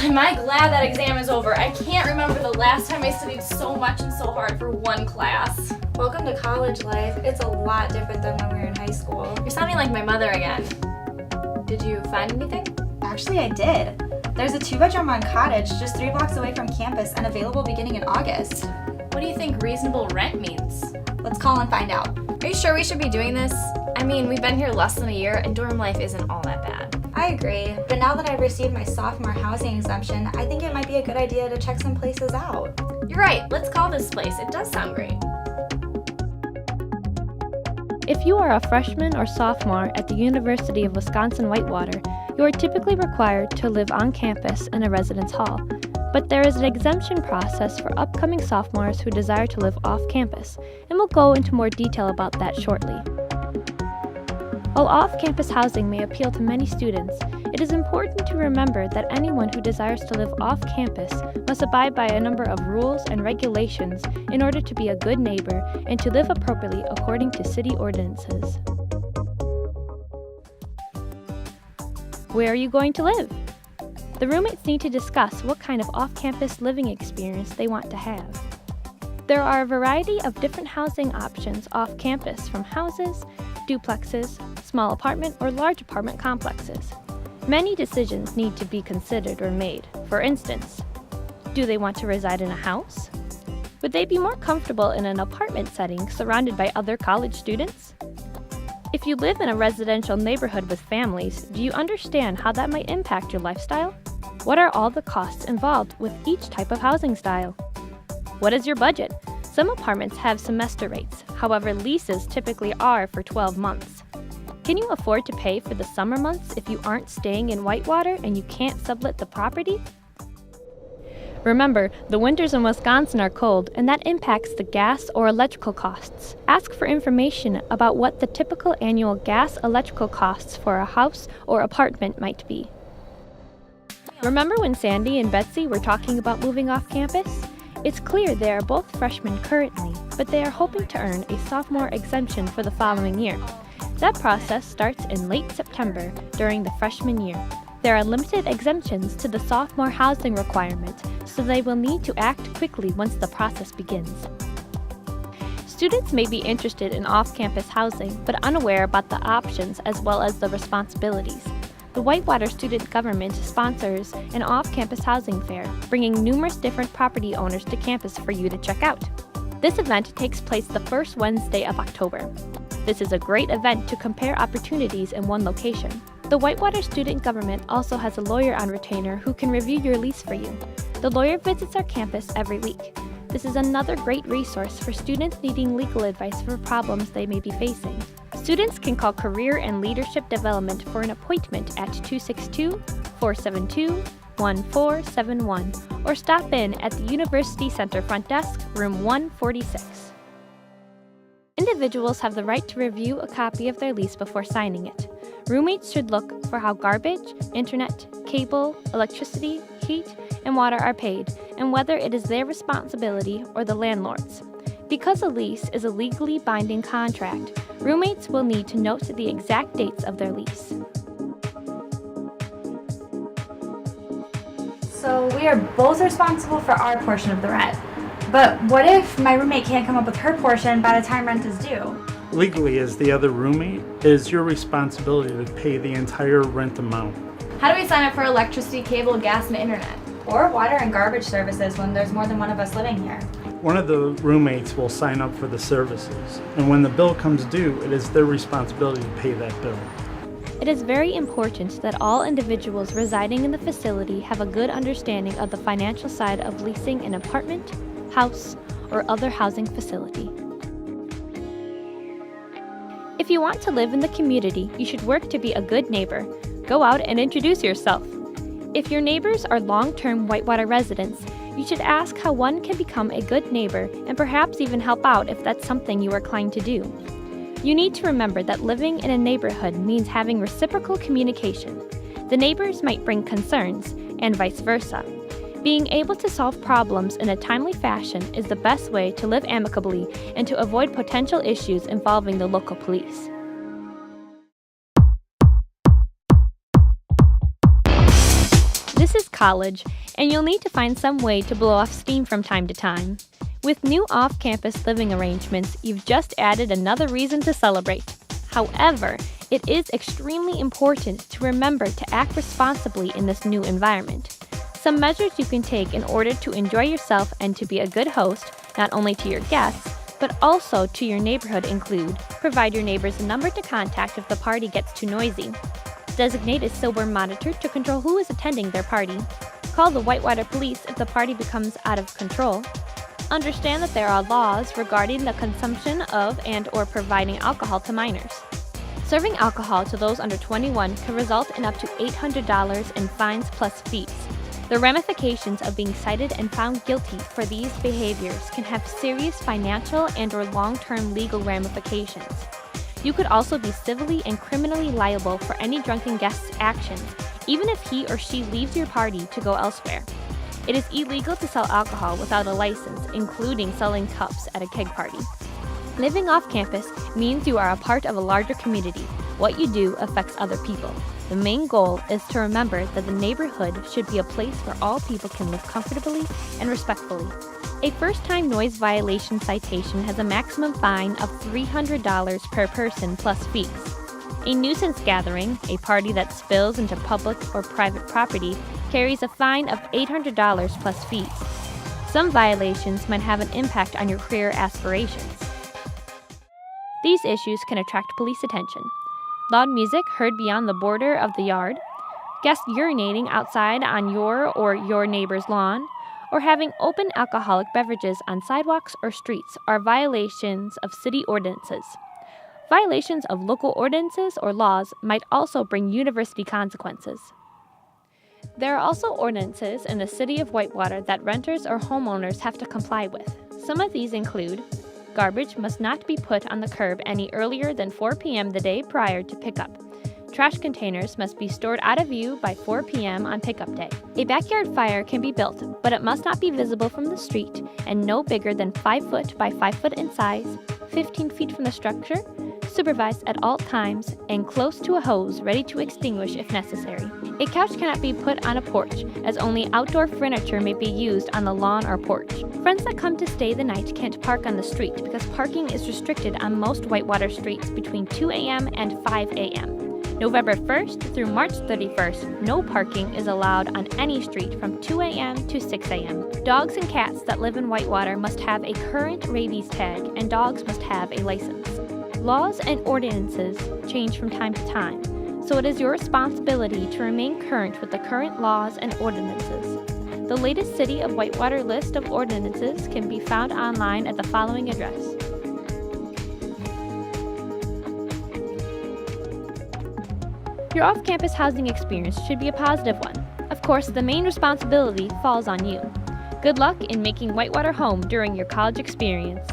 Am I glad that exam is over. I can't remember the last time I studied so much and so hard for one class. Welcome to college life. It's a lot different than when we were in high school. You're sounding like my mother again. Did you find anything? Actually, I did. There's a 2-bedroom on Cottage just 3 blocks away from campus and available beginning in August. What do you think reasonable rent means? Let's call and find out. Are you sure we should be doing this? I mean, we've been here less than a year and dorm life isn't all that bad. I agree, but now that I've received my sophomore housing exemption, I think it might be a good idea to check some places out. You're right, let's call this place. It does sound great. If you are a freshman or sophomore at the University of Wisconsin-Whitewater, you are typically required to live on campus in a residence hall. But there is an exemption process for upcoming sophomores who desire to live off campus, and we'll go into more detail about that shortly. While off-campus housing may appeal to many students, it is important to remember that anyone who desires to live off campus must abide by a number of rules and regulations in order to be a good neighbor and to live appropriately according to city ordinances. Where are you going to live? The roommates need to discuss what kind of off-campus living experience they want to have. There are a variety of different housing options off campus, from houses, duplexes, small apartment or large apartment complexes. Many decisions need to be considered or made. For instance, do they want to reside in a house? Would they be more comfortable in an apartment setting surrounded by other college students? If you live in a residential neighborhood with families, do you understand how that might impact your lifestyle? What are all the costs involved with each type of housing style? What is your budget? Some apartments have semester rates, however leases typically are for 12 months. Can you afford to pay for the summer months if you aren't staying in Whitewater and you can't sublet the property? Remember, the winters in Wisconsin are cold, and that impacts the gas or electrical costs. Ask for information about what the typical annual gas electrical costs for a house or apartment might be. Remember when Sandy and Betsy were talking about moving off campus? It's clear they are both freshmen currently, but they are hoping to earn a sophomore exemption for the following year. That process starts in late September during the freshman year. There are limited exemptions to the sophomore housing requirement, so they will need to act quickly once the process begins. Students may be interested in off-campus housing, but unaware about the options as well as the responsibilities. The Whitewater student government sponsors an off-campus housing fair, bringing numerous different property owners to campus for you to check out. This event takes place the first Wednesday of October. This is a great event to compare opportunities in one location. The Whitewater student government also has a lawyer on retainer who can review your lease for you. The lawyer visits our campus every week. This is another great resource for students needing legal advice for problems they may be facing. Students can call Career and Leadership Development for an appointment at 262-472-1471 or stop in at the University Center front desk, room 146. Individuals have the right to review a copy of their lease before signing it. Roommates should look for how garbage, internet, cable, electricity, heat, and water are paid, and whether it is their responsibility or the landlord's. Because a lease is a legally binding contract, roommates will need to note the exact dates of their lease. So we are both responsible for our portion of the rent. But what if my roommate can't come up with her portion by the time rent is due? Legally, as the other roommate, it is your responsibility to pay the entire rent amount. How do we sign up for electricity, cable, gas, and internet? Or water and garbage services when there's more than one of us living here. One of the roommates will sign up for the services, and when the bill comes due, it is their responsibility to pay that bill. It is very important that all individuals residing in the facility have a good understanding of the financial side of leasing an apartment, house, or other housing facility. If you want to live in the community, you should work to be a good neighbor. Go out and introduce yourself. If your neighbors are long-term Whitewater residents, you should ask how one can become a good neighbor and perhaps even help out if that's something you are inclined to do. You need to remember that living in a neighborhood means having reciprocal communication. The neighbors might bring concerns, and vice versa. Being able to solve problems in a timely fashion is the best way to live amicably and to avoid potential issues involving the local police. This is college, and you'll need to find some way to blow off steam from time to time. With new off-campus living arrangements, you've just added another reason to celebrate. However, it is extremely important to remember to act responsibly in this new environment. Some measures you can take in order to enjoy yourself and to be a good host, not only to your guests, but also to your neighborhood include: provide your neighbors a number to contact if the party gets too noisy. Designate a sober monitor to control who is attending their party. Call the Whitewater Police if the party becomes out of control. Understand that there are laws regarding the consumption of and/or providing alcohol to minors. Serving alcohol to those under 21 can result in up to $800 in fines plus fees. The ramifications of being cited and found guilty for these behaviors can have serious financial and/or long-term legal ramifications. You could also be civilly and criminally liable for any drunken guest's actions, even if he or she leaves your party to go elsewhere. It is illegal to sell alcohol without a license, including selling cups at a keg party. Living off campus means you are a part of a larger community. What you do affects other people. The main goal is to remember that the neighborhood should be a place where all people can live comfortably and respectfully. A first-time noise violation citation has a maximum fine of $300 per person plus fees. A nuisance gathering, a party that spills into public or private property, carries a fine of $800 plus fees. Some violations might have an impact on your career aspirations. These issues can attract police attention. Loud music heard beyond the border of the yard, guests urinating outside on your neighbor's lawn, or having open alcoholic beverages on sidewalks or streets are violations of city ordinances. Violations of local ordinances or laws might also bring university consequences. There are also ordinances in the city of Whitewater that renters or homeowners have to comply with. Some of these include: garbage must not be put on the curb any earlier than 4 p.m. the day prior to pickup. Trash containers must be stored out of view by 4 p.m. on pickup day. A backyard fire can be built, but it must not be visible from the street and no bigger than 5 foot by 5 foot in size, 15 feet from the structure, supervised at all times, and close to a hose ready to extinguish if necessary. A couch cannot be put on a porch, as only outdoor furniture may be used on the lawn or porch. Friends that come to stay the night can't park on the street because parking is restricted on most Whitewater streets between 2 a.m. and 5 a.m. November 1st through March 31st, no parking is allowed on any street from 2 a.m. to 6 a.m. Dogs and cats that live in Whitewater must have a current rabies tag, and dogs must have a license. Laws and ordinances change from time to time, so it is your responsibility to remain current with the current laws and ordinances. The latest City of Whitewater list of ordinances can be found online at the following address. Your off-campus housing experience should be a positive one. Of course, the main responsibility falls on you. Good luck in making Whitewater home during your college experience.